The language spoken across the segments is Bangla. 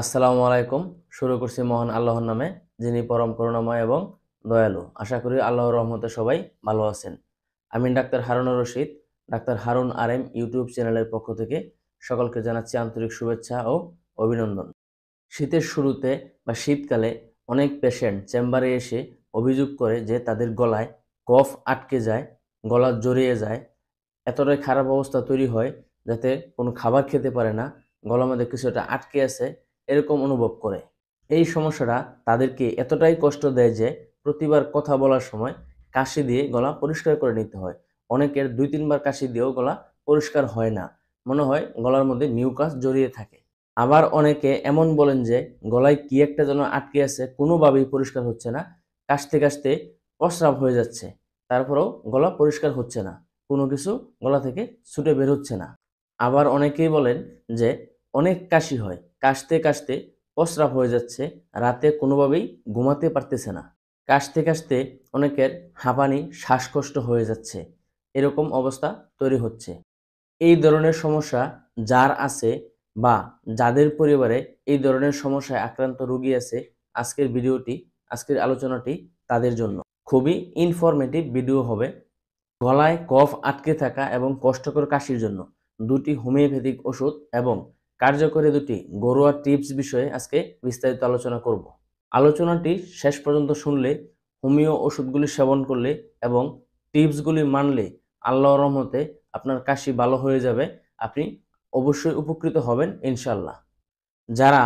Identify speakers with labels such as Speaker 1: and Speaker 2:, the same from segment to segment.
Speaker 1: আসসালামু আলাইকুম। শুরু করছি মহান আল্লাহর নামে, যিনি পরম করুণাময় এবং দয়ালু। আশা করি আল্লাহর রহমতে সবাই ভালো আছেন। আমি doctor Harunur Rashid, doctor Harun RM YouTube চ্যানেলের পক্ষ থেকে সকলকে জানাচ্ছি আন্তরিক শুভেচ্ছা ও অভিনন্দন। শীতের শুরুতে বা শীতকালে অনেক পেশেন্ট চেম্বারে এসে অভিযোগ করে যে তাদের গলায় কফ আটকে যায়, গলা জড়িয়ে যায়। এতটাই খারাপ অবস্থা তৈরি হয় যাতে কোনো খাবার খেতে পারে না, গলার মধ্যে কিছু একটা আটকে আছে এরকম অনুভব করে। এই সমস্যাটা তাদেরকে এতটাই কষ্ট দেয় যে প্রতিবার কথা বলার সময় কাশি দিয়ে গলা পরিষ্কার করে নিতে হয়। অনেকের ২-৩ বার কাশি দিয়েও গলা পরিষ্কার হয় না, মনে হয় গলার মধ্যে মিউকাস জড়িয়ে থাকে। আবার অনেকে এমন বলেন যে গলায় কি একটা যেন আটকে আছে, কোনোভাবেই পরিষ্কার হচ্ছে না, কাশতে কাশতে প্রস্রাব হয়ে যাচ্ছে, তারপরেও গলা পরিষ্কার হচ্ছে না, কোনো কিছু গলা থেকে ছুটে বের হচ্ছে না। আবার অনেকেই বলেন যে অনেক কাশি হয়, কাশতে কাশতে প্রস্রাব হয়ে যাচ্ছে, রাতে কোনোভাবেই ঘুমাতে পারতেছে না। কাশতে কাশতে অনেকের হাঁপানি, শ্বাসকষ্ট হয়ে যাচ্ছে, এরকম অবস্থা তৈরি হচ্ছে। এই ধরনের সমস্যা যার আছে বা যাদের পরিবারে এই ধরনের সমস্যায় আক্রান্ত রোগী আছে, আজকের আলোচনাটি তাদের জন্য খুবই ইনফরমেটিভ ভিডিও হবে। গলায় কফ আটকে থাকা এবং কষ্টকর কাশির জন্য 2টি হোমিওপ্যাথিক ওষুধ এবং কার্যকরী 2টি ঘরোয়া টিপস বিষয়ে আজকে বিস্তারিত আলোচনা করব। আলোচনাটি শেষ পর্যন্ত শুনলে, হোমিও ওষুধগুলি সেবন করলে এবং টিপসগুলি মানলে আল্লাহর রহমতে আপনার কাশি ভালো হয়ে যাবে। আপনি অবশ্যই উপকৃত হবেন ইনশাল্লাহ। যারা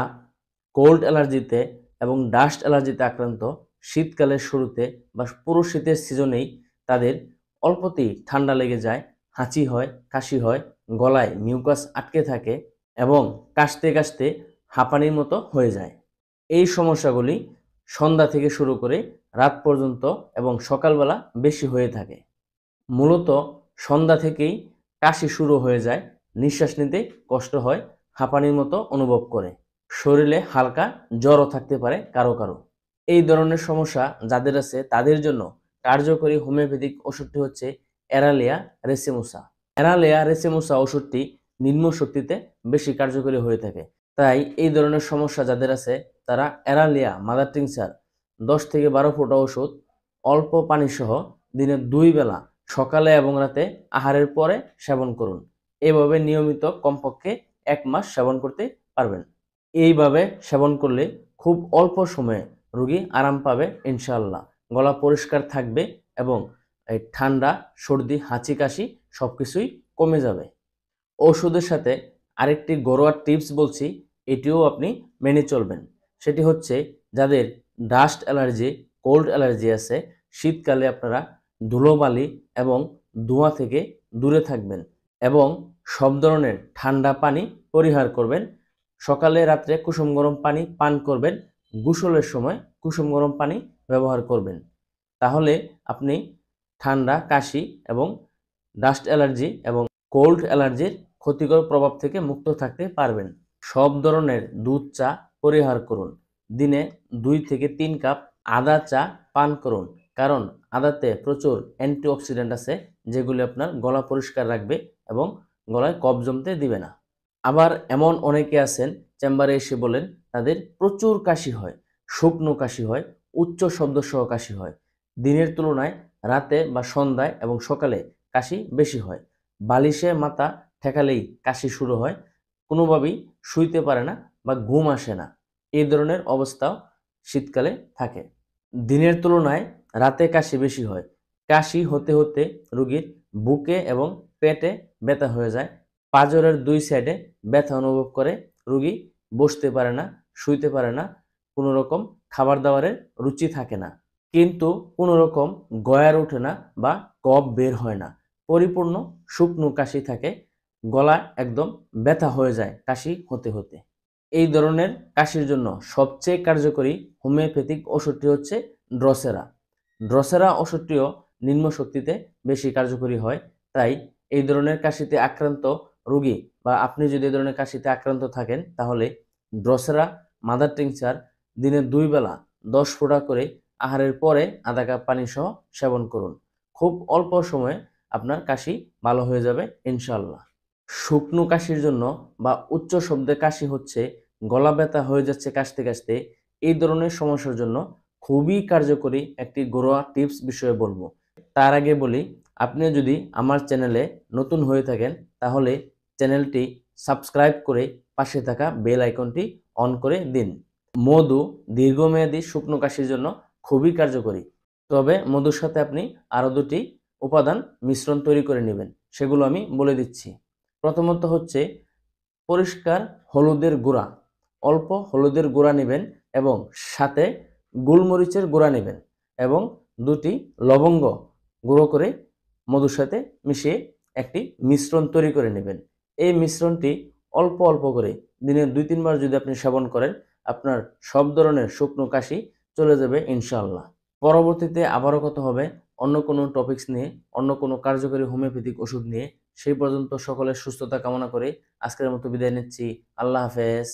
Speaker 1: কোল্ড অ্যালার্জিতে এবং ডাস্ট অ্যালার্জিতে আক্রান্ত, শীতকালের শুরুতে বা পুরো শীতের সিজনেই তাদের অল্পতেই ঠান্ডা লেগে যায়, হাঁচি হয়, কাশি হয়, গলায় মিউকাস আটকে থাকে এবং কাশতে কাশতে হাঁপানির মতো হয়ে যায়। এই সমস্যাগুলি সন্ধ্যা থেকে শুরু করে রাত পর্যন্ত এবং সকালবেলা বেশি হয়ে থাকে। মূলত সন্ধ্যা থেকেই কাশি শুরু হয়ে যায়, নিঃশ্বাস নিতে কষ্ট হয়, হাঁপানির মতো অনুভব করে, শরীরে হালকা জ্বরও থাকতে পারে কারো কারো। এই ধরনের সমস্যা যাদের আছে তাদের জন্য কার্যকরী হোমিওপ্যাথিক ওষুধটি হচ্ছে অ্যারালিয়া রেসিমোসা। অ্যারালিয়া রেসিমোসা ওষুধটি নিম্ন শক্তিতে বেশি কার্যকরী হয়ে থাকে। তাই এই ধরনের সমস্যা যাদের আছে তারা অ্যারালিয়া মাদার টিংচার 10 থেকে 12 ফোঁটা ওষুধ অল্প পানি সহ দিনে 2 বেলা সকালে এবং রাতে আহারের পরে সেবন করুন। এভাবে নিয়মিত কমপক্ষে 1 মাস সেবন করতে পারবেন। এইভাবে সেবন করলে খুব অল্প সময়ে রোগী আরাম পাবে ইনশাআল্লাহ। গলা পরিষ্কার থাকবে এবং এই ঠান্ডা, সর্দি, হাঁচি, কাশি সবকিছুই কমে যাবে। ওষুধের সাথে আরেকটি ঘরোয়া টিপস বলছি, এটিও আপনি মেনে চলবেন। সেটি হচ্ছে যাদের ডাস্ট অ্যালার্জি, কোল্ড অ্যালার্জি আছে, শীতকালে আপনারা ধুলোবালি এবং ধোঁয়া থেকে দূরে থাকবেন এবং সব ধরনের ঠান্ডা পানি পরিহার করবেন। সকালে রাত্রে কুসুম গরম পানি পান করবেন, গোসলের সময় কুসুম গরম পানি ব্যবহার করবেন। তাহলে আপনি ঠান্ডা, কাশি এবং ডাস্ট অ্যালার্জি এবং কোল্ড অ্যালার্জির ক্ষতিকর প্রভাব থেকে মুক্ত থাকতে পারবেন। সব ধরনের দুধ চা পরিহার করুন। দিনে 2 থেকে 3 কাপ আদা চা পান করুন, কারণ আদাতে প্রচুর অ্যান্টিঅক্সিডেন্ট আছে যেগুলি আপনার গলা পরিষ্কার রাখবে এবং গলায় কফ জমতে দিবে না। আবার এমন অনেকে আছেন চেম্বারে এসে বলেন তাদের প্রচুর কাশি হয়, শুকনো কাশি হয়, উচ্চ শব্দ সহ কাশি হয়। দিনের তুলনায় রাতে বা সন্ধ্যায় এবং সকালে কাশি বেশি হয়। বালিশে মাথা ঠেকালেই কাশি শুরু হয়, কোনোভাবেই শুইতে পারে না বা ঘুম আসে না। এই ধরনের অবস্থাও শীতকালে থাকে। দিনের তুলনায় রাতে কাশি বেশি হয়। কাশি হতে হতে রোগীর বুকে এবং পেটে ব্যথা হয়ে যায়। পাঁজরের 2 সাইডে ব্যথা অনুভব করে, রোগী বসতে পারে না, শুইতে পারে না, কোনো রকম খাবার দাবারের রুচি থাকে না, কিন্তু কোনো রকম গয়ার ওঠে না বা কফ বের হয় না, পরিপূর্ণ শুকনো কাশি থাকে, গলা একদম ব্যথা হয়ে যায় কাশি হতে হতে। এই ধরনের কাশির জন্য সবচেয়ে কার্যকরী হোমিওপ্যাথিক ওষুধটি হচ্ছে ড্রসেরা। ড্রসেরা ওষুধটিও নিম্ন শক্তিতে বেশি কার্যকরী হয়। তাই এই ধরনের কাশিতে আক্রান্ত রোগী বা আপনি যদি এই ধরনের কাশিতে আক্রান্ত থাকেন তাহলে ড্রসেরা মাদার টিংচার দিনে 2 বেলা 10 ফোঁটা করে আহারের পরে আধা কাপ পানি সহ সেবন করুন। খুব অল্প সময়ে আপনার কাশি ভালো হয়ে যাবে ইনশাআল্লাহ। শুকনো কাশির জন্য বা উচ্চ শব্দে কাশি হচ্ছে গলা ব্যথা হয়ে যাচ্ছে কাশতে কাশতে, এই ধরনের সমস্যার জন্য খুবই কার্যকরী একটি ঘরোয়া টিপস বিষয়ে বলবো। তার আগে বলি, আপনি যদি আমার চ্যানেলে নতুন হয়ে থাকেন তাহলে চ্যানেলটি সাবস্ক্রাইব করে পাশে থাকা বেল আইকনটি অন করে দিন। মধু দীর্ঘমেয়াদী শুকনো কাশির জন্য খুবই কার্যকরী। তবে মধুর সাথে আপনি আরও দুটি উপাদান মিশ্রণ তৈরি করে নেবেন, সেগুলো আমি বলে দিচ্ছি। প্রথমত হচ্ছে পরিষ্কার হলুদের গুঁড়া। অল্প হলুদের গুঁড়া নেবেন এবং সাথে গোলমরিচের গুঁড়া নেবেন এবং দুটি লবঙ্গ গুঁড়ো করে মধুর সাথে মিশিয়ে একটি মিশ্রণ তৈরি করে নেবেন। এই মিশ্রণটি অল্প অল্প করে দিনে 2-3 বার যদি আপনি সেবন করেন, আপনার সব ধরনের শুকনো কাশি চলে যাবে ইনশাআল্লাহ। পরবর্তীতে আবারও কথা হবে অন্য কোনো টপিকস নিয়ে, অন্য কোনো কার্যকরী হোমিওপ্যাথিক ওষুধ নিয়ে। সেই পর্যন্ত সকলের সুস্থতা কামনা করে আজকের মতো বিদায় নিচ্ছি। আল্লাহ হাফেজ।